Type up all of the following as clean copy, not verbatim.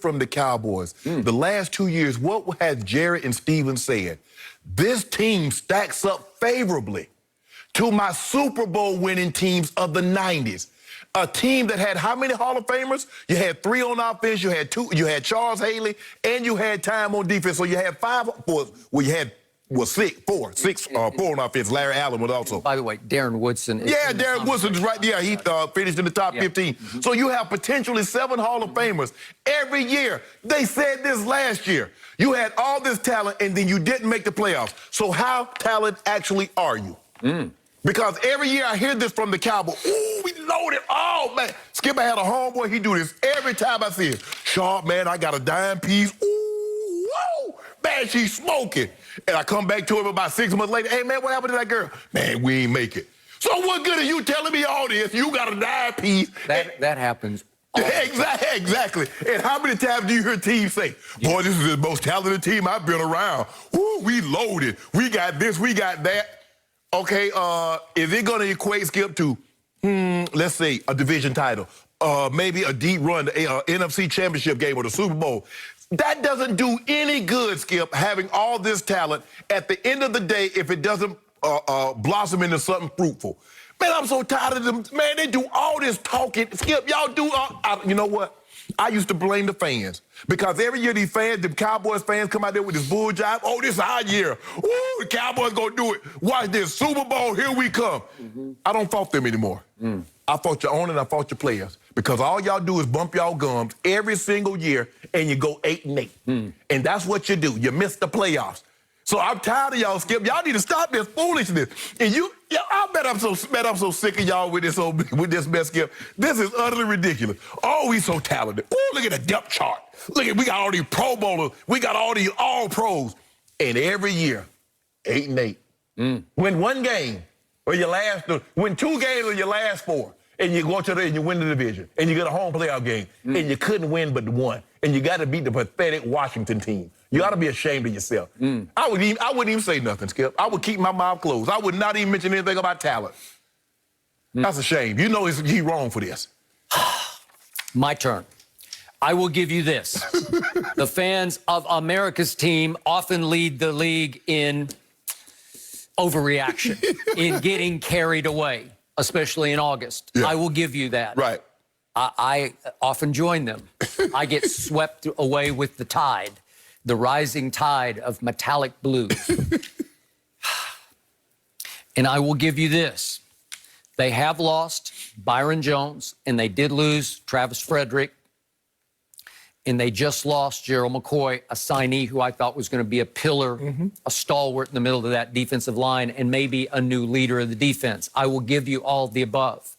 from the Cowboys. The last 2 years, what has Jerry and Steven said? This team stacks up favorably to my Super Bowl winning teams of the 90s. A team that had how many Hall of Famers? You had 3 on offense, you had 2, you had Charles Haley, and you had time on defense. So you had 5, well, you had, well, 4 on offense. Larry Allen was also. By the way, Darren Woodson. Yeah, Darren Woodson's right. Yeah, he finished in the top 15. So you have potentially 7 Hall of Famers every year. They said this last year. You had all this talent, and then you didn't make the playoffs. So how talented actually are you? Because every year I hear this from the Cowboys. Ooh, we loaded. Oh, man. Skip, I had a homeboy. He do this every time I see it. Sharpe, man, I got a dime piece. Ooh, whoa. Man, she's smoking. And I come back to him about 6 months later. Hey, man, what happened to that girl? Man, we ain't make it. So what good are you telling me all this? You got a dime piece. That happens. Exactly. And how many times do you hear teams say, boy, this is the most talented team I've been around. Ooh, we loaded. We got this, we got that. Okay, is it going to equate, Skip, to, let's say, a division title, maybe a deep run, a NFC championship game or the Super Bowl? That doesn't do any good, Skip, having all this talent. At the end of the day, if it doesn't blossom into something fruitful. Man, I'm so tired of them. Man, they do all this talking. Skip, y'all do you know what? I used to blame the fans because every year these fans, the Cowboys fans come out there with this bull jive. Oh, this is our year. Ooh, the Cowboys gonna do it. Watch this, Super Bowl, here we come. I don't fault them anymore. I fault your owner and I fault your players because all y'all do is bump y'all gums every single year and you go 8-8. And that's what you do. You miss the playoffs. So I'm tired of y'all, Skip. Y'all need to stop this foolishness. And I bet I'm so sick of y'all with this mess, Skip. This is utterly ridiculous. Oh, we so talented. Oh, look at the depth chart. Look at, we got all these Pro Bowlers. We got all these All-Pros. And every year, 8-8. Win one game or win 2 games or your last 4. And you go to and you win the division. And you get a home playoff game. And you couldn't win but one. And you got to beat the pathetic Washington team. You ought to be ashamed of yourself. I wouldn't even say nothing, Skip. I would keep my mouth closed. I would not even mention anything about talent. That's a shame. You know he's wrong for this. My turn. I will give you this. The fans of America's team often lead the league in overreaction, in getting carried away, especially in August. I will give you that. Right. I often join them. I get swept away with the tide. The rising tide of metallic blues. And I will give you this. They have lost Byron Jones, and they did lose Travis Frederick, and they just lost Gerald McCoy, a signee who I thought was going to be a pillar, a stalwart in the middle of that defensive line, and maybe a new leader of the defense. I will give you all of the above.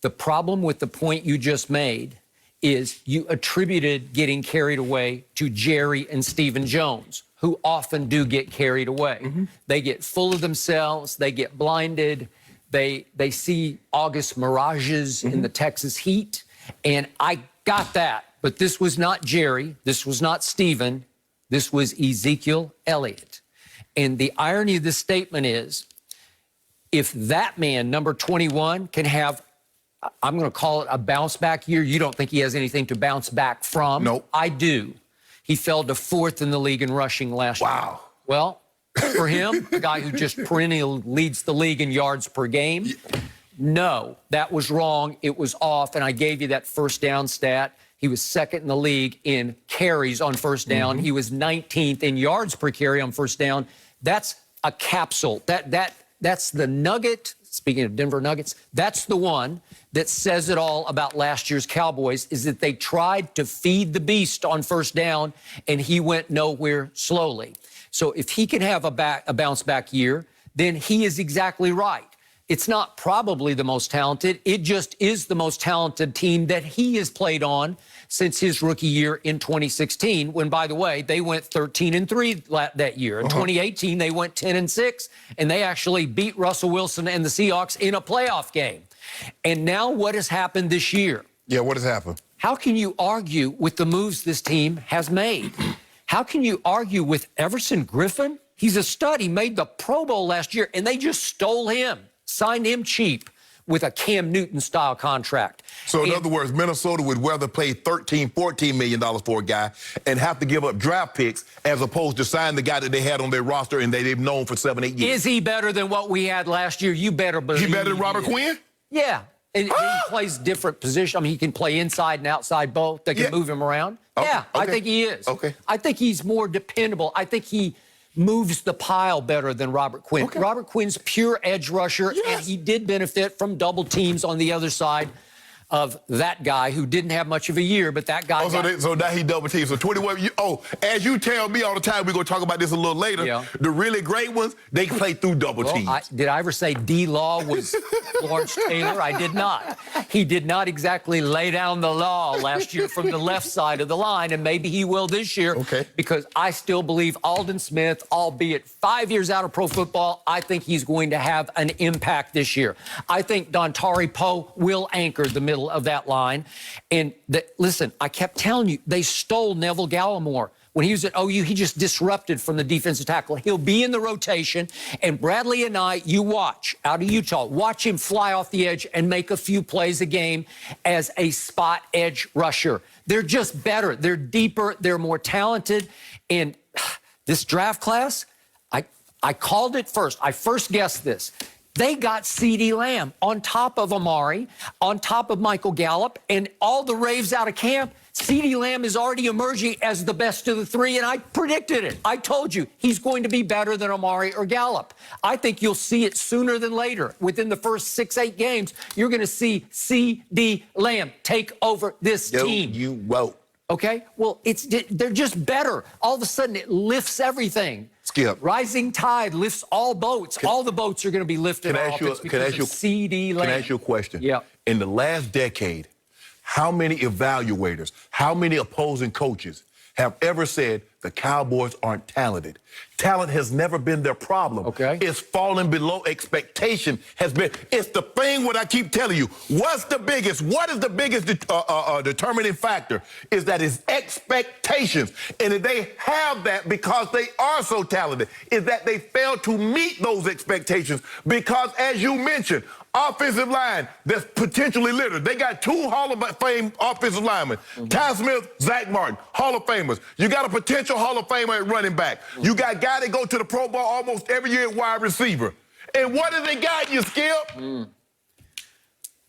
The problem with the point you just made is you attributed getting carried away to Jerry and Stephen Jones, who often do get carried away. They get full of themselves. They get blinded. They see August mirages in the Texas heat. And I got that. But this was not Jerry. This was not Stephen. This was Ezekiel Elliott. And the irony of this statement is, if that man, number 21, can have, I'm going to call it a bounce-back year. You don't think he has anything to bounce back from? Nope. I do. He fell to 4th in the league in rushing last year. Wow. Well, for him, a guy who just perennially leads the league in yards per game, no, that was wrong. It was off, and I gave you that first down stat. He was 2nd in the league in carries on first down. He was 19th in yards per carry on first down. That's a capsule. That's the nugget. Speaking of Denver Nuggets, that's the one that says it all about last year's Cowboys, is that they tried to feed the beast on first down, and he went nowhere slowly. So if he can have a bounce-back year, then he is exactly right. It's not probably the most talented. It just is the most talented team that he has played on since his rookie year in 2016, when, by the way, they went 13-3 that year. In 2018, they went 10-6, and they actually beat Russell Wilson and the Seahawks in a playoff game. And now what has happened this year? Yeah, what has happened? How can you argue with the moves this team has made? How can you argue with Everson Griffin? He's a stud. He made the Pro Bowl last year, and they just stole him, signed him cheap. with a Cam Newton-style contract. So in other words, Minnesota would rather pay $13, $14 million for a guy and have to give up draft picks as opposed to sign the guy that they had on their roster and they've known for 7, 8 years. Is he better than what we had last year? You better believe he better than Robert Quinn? Yeah. And he plays different positions. I mean, he can play inside and outside both. They can move him around. Okay. Yeah, I think he is. Okay. I think he's more dependable. I think he moves the pile better than Robert Quinn. Okay. Robert Quinn's pure edge rusher, Yes. and he did benefit from double teams on the other side of that guy who didn't have much of a year, but that guy. So now he double teams. So 21. As you tell me all the time, we're gonna talk about this a little later. Yeah. The really great ones, they play through double teams. Did I ever say D-Law was Lawrence Taylor? I did not. He did not exactly lay down the law last year from the left side of the line, and maybe he will this year. Okay. Because I still believe Aldon Smith, albeit 5 years out of pro football, I think he's going to have an impact this year. I think Dontari Poe will anchor the middle of that line. And listen, I kept telling you, they stole Neville Gallimore. When he was at OU, he just disrupted from the defensive tackle. He'll be in the rotation, and Bradley and I, you watch, out of Utah, watch him fly off the edge and make a few plays a game as a spot edge rusher. They're just better. They're deeper. They're more talented. And this draft class, I called it first. I first guessed this. They got CeeDee Lamb on top of Amari, on top of Michael Gallup, and all the raves out of camp. CeeDee Lamb is already emerging as the best of the three, and I predicted it. I told you he's going to be better than Amari or Gallup. I think you'll see it sooner than later. Within the first 6, 8 games, you're going to see CeeDee Lamb take over this team. You won't. Okay? Well, they're just better. All of a sudden, it lifts everything. Skip. Rising tide lifts all boats. All the boats are going to be lifted off because of CeeDee Lamb. Can I ask you a question? Yeah. In the last decade, how many evaluators, how many opposing coaches have ever said the Cowboys aren't talented? Talent has never been their problem. Okay. It's falling below expectation has been. It's the thing what I keep telling you. What is the biggest determining factor is that it's expectations. And if they have that because they are so talented, is that they fail to meet those expectations because, as you mentioned, offensive line that's potentially littered. They got 2 Hall of Fame offensive linemen, Ty Smith, Zach Martin, Hall of Famers. You got a potential Hall of Famer at running back. You got guys that go to the Pro Bowl almost every year at wide receiver. And what have they got, you Skip?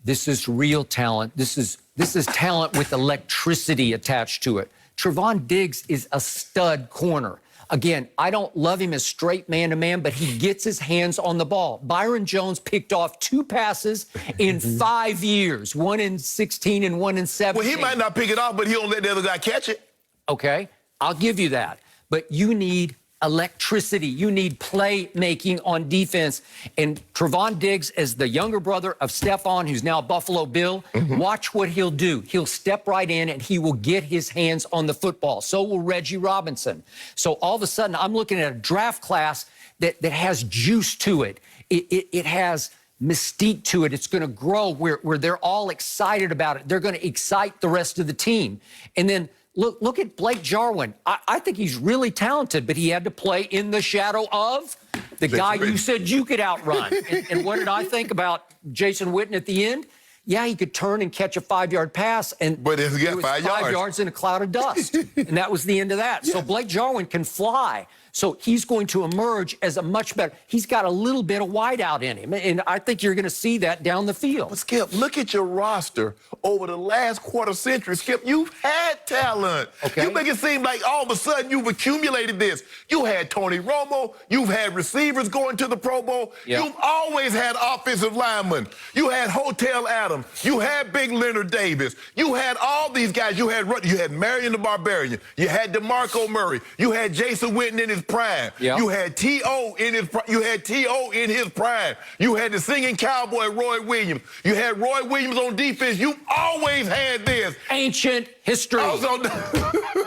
This is real talent. This is talent with electricity attached to it. Trevon Diggs is a stud corner. Again, I don't love him as straight man-to-man, but he gets his hands on the ball. Byron Jones picked off 2 passes in 5 years, 1 in 16 and 1 in 17. Well, he might not pick it off, but he don't let the other guy catch it. Okay, I'll give you that. But you need electricity. You need playmaking on defense. And Trevon Diggs, as the younger brother of Stephon, who's now a Buffalo Bill, watch what he'll do. He'll step right in and he will get his hands on the football. So will Reggie Robinson. So all of a sudden, I'm looking at a draft class that has juice to it. It has mystique to it. It's going to grow where they're all excited about it. They're going to excite the rest of the team. And then Look at Blake Jarwin. I think he's really talented, but he had to play in the shadow of the guy you said you could outrun. And what did I think about Jason Witten at the end? Yeah, he could turn and catch a 5-yard pass, but it was 5 yards in a cloud of dust. And that was the end of that. So Blake Jarwin can fly. So he's going to emerge as a much better. He's got a little bit of wideout in him, and I think you're going to see that down the field. But Skip, look at your roster over the last quarter century. Skip, you've had talent. Okay. You make it seem like all of a sudden you've accumulated this. You had Tony Romo. You've had receivers going to the Pro Bowl. Yep. You've always had offensive linemen. You had Hotel Adams. You had Big Leonard Davis. You had all these guys. You had Marion the Barbarian. You had DeMarco Murray. You had Jason Witten in his prime. Yep. You had T.O. in his prime. You had the singing cowboy Roy Williams. You had Roy Williams on defense. You always had this. Ancient history.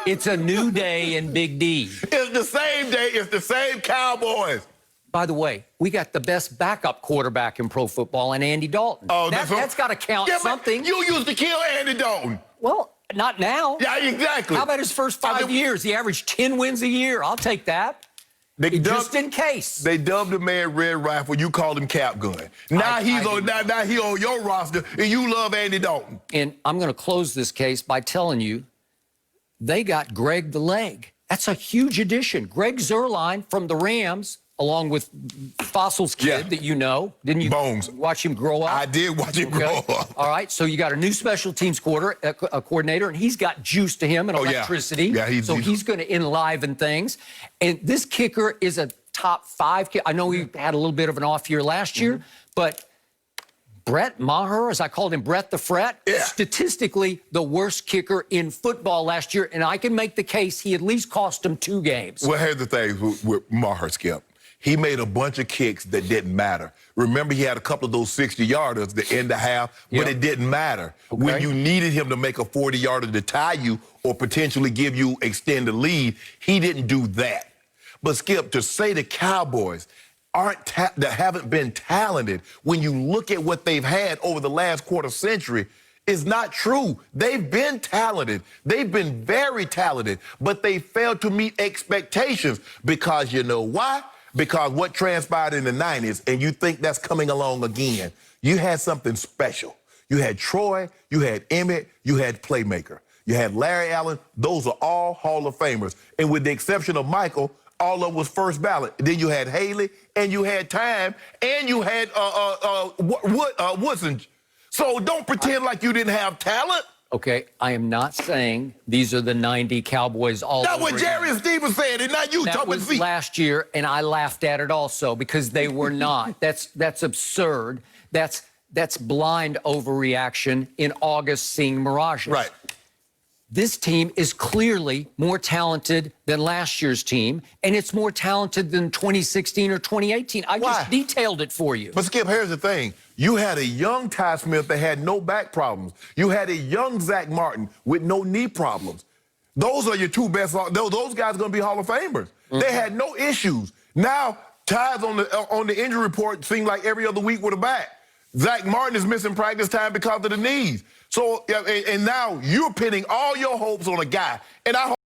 It's a new day in Big D. It's the same day. It's the same Cowboys. By the way, we got the best backup quarterback in pro football in Andy Dalton. Oh, that's got to count something. You used to kill Andy Dalton. Well, not now. Yeah, exactly. How about his first 5 years? He averaged 10 wins a year. I'll take that. just in case. They dubbed the man Red Rifle. You called him Cap Gun. Now he on your roster, and you love Andy Dalton. And I'm going to close this case by telling you, they got Greg the Leg. That's a huge addition. Greg Zuerlein from the Rams, along with Fossil's kid that you know. Didn't you Bones. Watch him grow up? I did watch him grow up. All right, so you got a new special teams coordinator, and he's got juice to him and electricity. Yeah, he's going to enliven things. And this kicker is a top 5 kicker. I know he had a little bit of an off year last year, but Brett Maher, as I called him, Brett the Fret, statistically the worst kicker in football last year, and I can make the case he at least cost him 2 games. Well, here's the thing with Maher, Skip. He made a bunch of kicks that didn't matter. Remember, he had a couple of those 60-yarders to end the half, but it didn't matter. Okay. When you needed him to make a 40-yarder to tie you or potentially give you extended lead, he didn't do that. But, Skip, to say the Cowboys that haven't been talented when you look at what they've had over the last quarter century is not true. They've been talented. They've been very talented, but they failed to meet expectations because you know why? Because what transpired in the 90s, and you think that's coming along again, you had something special. You had Troy, you had Emmett, you had Playmaker. You had Larry Allen. Those are all Hall of Famers. And with the exception of Michael, all of them was first ballot. Then you had Haley, and you had Time, and you had Woodson. So don't pretend like you didn't have talent. Okay, I am not saying these are the 90 Cowboys all That's what Jerry and Steve was saying, and not you. That was last year, and I laughed at it also because they were not. That's absurd. That's blind overreaction in August seeing mirages. Right. This team is clearly more talented than last year's team, and it's more talented than 2016 or 2018. I just detailed it for you. But, Skip, here's the thing. You had a young Ty Smith that had no back problems. You had a young Zach Martin with no knee problems. Those are your 2 best. Those guys are going to be Hall of Famers. They had no issues. Now, Ty's on the injury report seemed like every other week with a back. Zach Martin is missing practice time because of the knees. So, and now you're pinning all your hopes on a guy. And I